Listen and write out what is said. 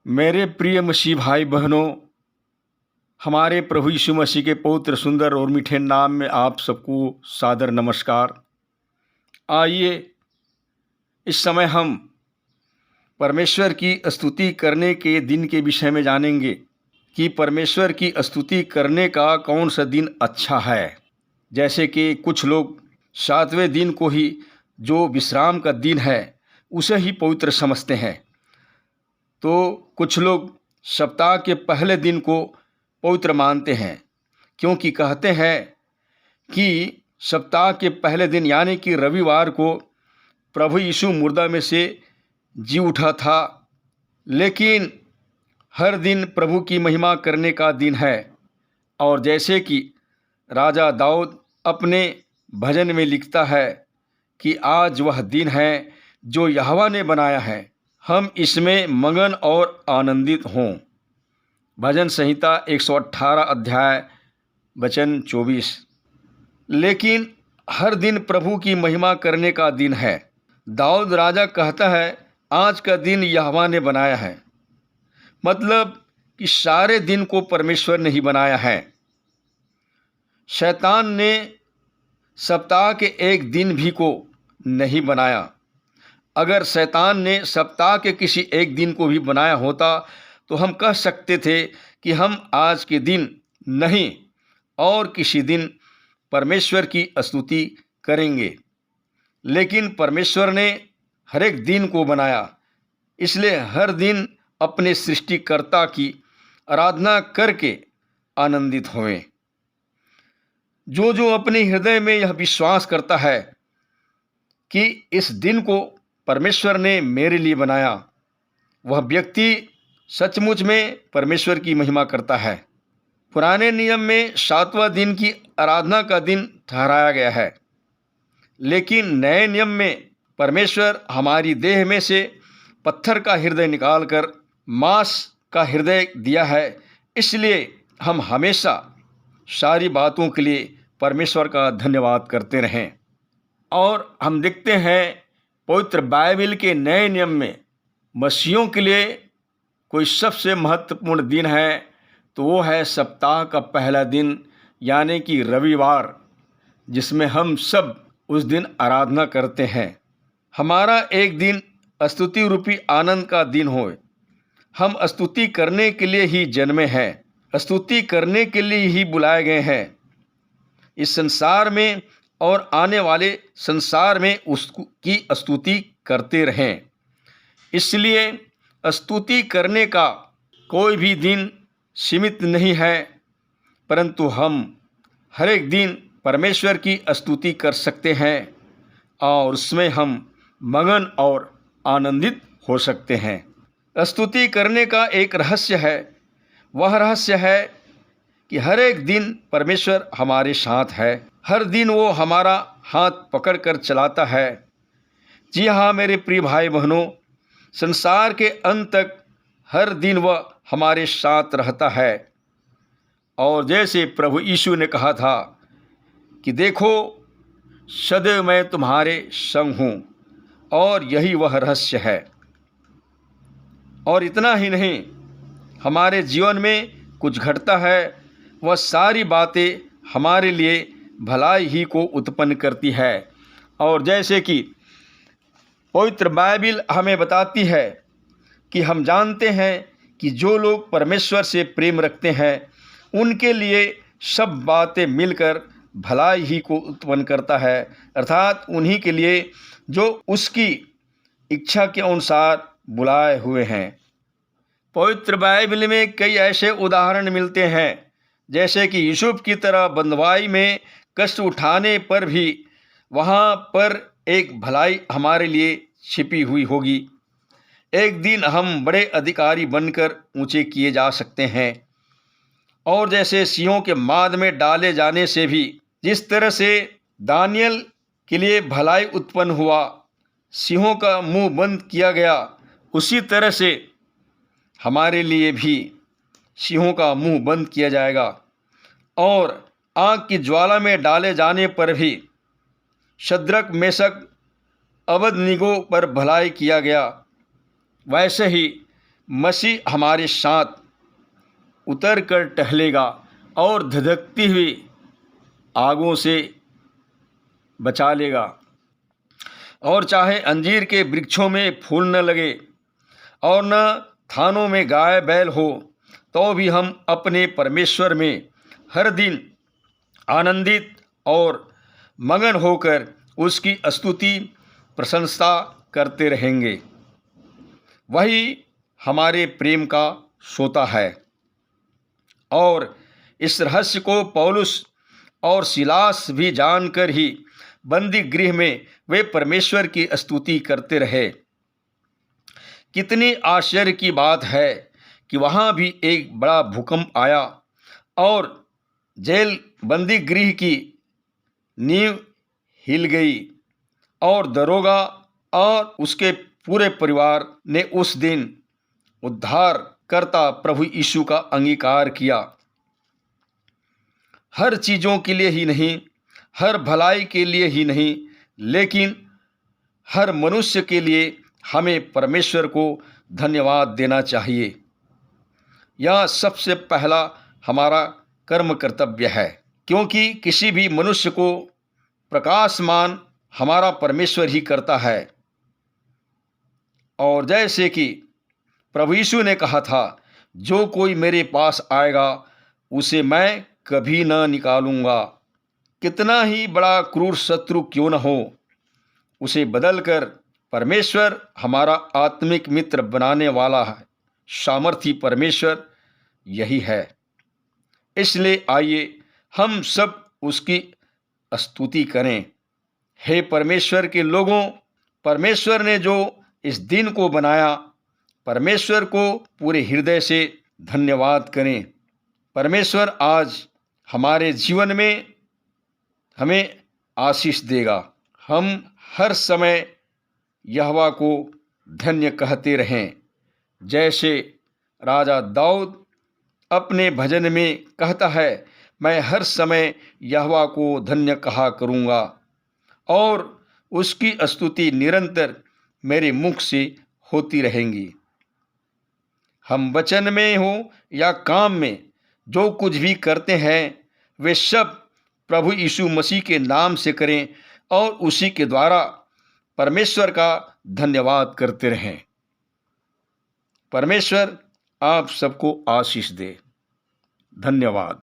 मेरे प्रिय मसीह भाई बहनों, हमारे प्रभु यीशु मसीह के पवित्र सुंदर और मीठे नाम में आप सबको सादर नमस्कार। आइए इस समय हम परमेश्वर की स्तुति करने के दिन के विषय में जानेंगे कि परमेश्वर की स्तुति करने का कौन सा दिन अच्छा है। जैसे कि कुछ लोग 7वें दिन को ही, जो विश्राम का दिन है, उसे ही पवित्र समझते हैं, तो कुछ लोग सप्ताह के पहले दिन को पवित्र मानते हैं, क्योंकि कहते हैं कि सप्ताह के पहले दिन यानी कि रविवार को प्रभु यीशु मुर्दा में से जी उठा था। लेकिन हर दिन प्रभु की महिमा करने का दिन है। और जैसे कि राजा दाऊद अपने भजन में लिखता है कि आज वह दिन है जो यहोवा ने बनाया है, हम इसमें मगन और आनंदित हों। भजन संहिता 118 अध्याय वचन 24। लेकिन हर दिन प्रभु की महिमा करने का दिन है। दाऊद राजा कहता है, आज का दिन यहोवा ने बनाया है, मतलब कि सारे दिन को परमेश्वर ने ही बनाया है। शैतान ने सप्ताह के एक दिन भी को नहीं बनाया। अगर शैतान ने सप्ताह के किसी एक दिन को भी बनाया होता तो हम कह सकते थे कि हम आज के दिन नहीं और किसी दिन परमेश्वर की स्तुति करेंगे। लेकिन परमेश्वर ने हर एक दिन को बनाया, इसलिए हर दिन अपने सृष्टिकर्ता की आराधना करके आनंदित होवें। जो जो अपने हृदय में यह विश्वास करता है कि इस दिन को परमेश्वर ने मेरे लिए बनाया, वह व्यक्ति सचमुच में परमेश्वर की महिमा करता है। पुराने नियम में 7वां दिन की आराधना का दिन ठहराया गया है, लेकिन नए नियम में परमेश्वर हमारी देह में से पत्थर का हृदय निकालकर मांस का हृदय दिया है। इसलिए हम हमेशा सारी बातों के लिए परमेश्वर का धन्यवाद करते रहें। और हम देखते हैं पवित्र बाइबल के नए नियम में मसीहों के लिए कोई सबसे महत्वपूर्ण दिन है, तो वो है सप्ताह का पहला दिन यानी कि रविवार, जिसमें हम सब उस दिन आराधना करते हैं। हमारा एक दिन स्तुति रूपी आनंद का दिन हो। हम स्तुति करने के लिए ही जन्मे हैं, स्तुति करने के लिए ही बुलाए गए हैं। इस संसार में और आने वाले संसार में उसकी स्तुति करते रहें। इसलिए स्तुति करने का कोई भी दिन सीमित नहीं है, परंतु हम हर एक दिन परमेश्वर की स्तुति कर सकते हैं और उसमें हम मगन और आनंदित हो सकते हैं। स्तुति करने का एक रहस्य है। वह रहस्य है कि हर एक दिन परमेश्वर हमारे साथ है। हर दिन वो हमारा हाथ पकड़कर चलाता है। जी हाँ मेरे प्रिय भाई बहनों, संसार के अंत तक हर दिन वह हमारे साथ रहता है। और जैसे प्रभु यीशु ने कहा था कि देखो सदैव मैं तुम्हारे संग हूँ, और यही वह रहस्य है। और इतना ही नहीं, हमारे जीवन में कुछ घटता है, वह सारी बातें हमारे लिए भलाई ही को उत्पन्न करती है। और जैसे कि पवित्र बाइबल हमें बताती है कि हम जानते हैं कि जो लोग परमेश्वर से प्रेम रखते हैं उनके लिए सब बातें मिलकर भलाई ही को उत्पन्न करता है, अर्थात उन्हीं के लिए जो उसकी इच्छा के अनुसार बुलाए हुए हैं। पवित्र बाइबल में कई ऐसे उदाहरण मिलते हैं, जैसे कि यूसुफ की तरह बंधुआई में कष्ट उठाने पर भी वहाँ पर एक भलाई हमारे लिए छिपी हुई होगी। एक दिन हम बड़े अधिकारी बनकर ऊंचे किए जा सकते हैं। और जैसे सिंहों के माद में डाले जाने से भी जिस तरह से दानियल के लिए भलाई उत्पन्न हुआ, सिंहों का मुंह बंद किया गया, उसी तरह से हमारे लिए भी सिंहों का मुंह बंद किया जाएगा। और आग की ज्वाला में डाले जाने पर भी शद्रक मेशक अबदनीगो पर भलाई किया गया, वैसे ही मसीह हमारे साथ उतर कर टहलेगा और धधकती हुई आगों से बचा लेगा। और चाहे अंजीर के वृक्षों में फूल न लगे और न थानों में गाय बैल हो, तो भी हम अपने परमेश्वर में हर दिन आनंदित और मगन होकर उसकी स्तुति प्रशंसा करते रहेंगे। वही हमारे प्रेम का सोता है। और इस रहस्य को पौलुस और सिलास भी जानकर ही बंदी गृह में वे परमेश्वर की स्तुति करते रहे। कितनी आश्चर्य की बात है कि वहाँ भी एक बड़ा भूकंप आया और जेल बंदी गृह की नींव हिल गई और दरोगा और उसके पूरे परिवार ने उस दिन उद्धारकर्ता प्रभु यीशु का अंगीकार किया। हर चीज़ों के लिए ही नहीं, हर भलाई के लिए ही नहीं, लेकिन हर मनुष्य के लिए हमें परमेश्वर को धन्यवाद देना चाहिए। यह सबसे पहला हमारा कर्म कर्तव्य है, क्योंकि किसी भी मनुष्य को प्रकाशमान हमारा परमेश्वर ही करता है। और जैसे कि प्रभु यीशु ने कहा था, जो कोई मेरे पास आएगा उसे मैं कभी न निकालूंगा। कितना ही बड़ा क्रूर शत्रु क्यों न हो, उसे बदलकर परमेश्वर हमारा आत्मिक मित्र बनाने वाला है। सामर्थी परमेश्वर यही है। इसलिए आइए हम सब उसकी स्तुति करें। हे परमेश्वर के लोगों, परमेश्वर ने जो इस दिन को बनाया, परमेश्वर को पूरे हृदय से धन्यवाद करें। परमेश्वर आज हमारे जीवन में हमें आशीष देगा। हम हर समय यहोवा को धन्य कहते रहें, जैसे राजा दाऊद अपने भजन में कहता है, मैं हर समय यहोवा को धन्य कहा करूँगा और उसकी स्तुति निरंतर मेरे मुख से होती रहेंगी। हम वचन में हो या काम में जो कुछ भी करते हैं, वे सब प्रभु यीशु मसीह के नाम से करें और उसी के द्वारा परमेश्वर का धन्यवाद करते रहें। परमेश्वर आप सबको आशीष दे। धन्यवाद।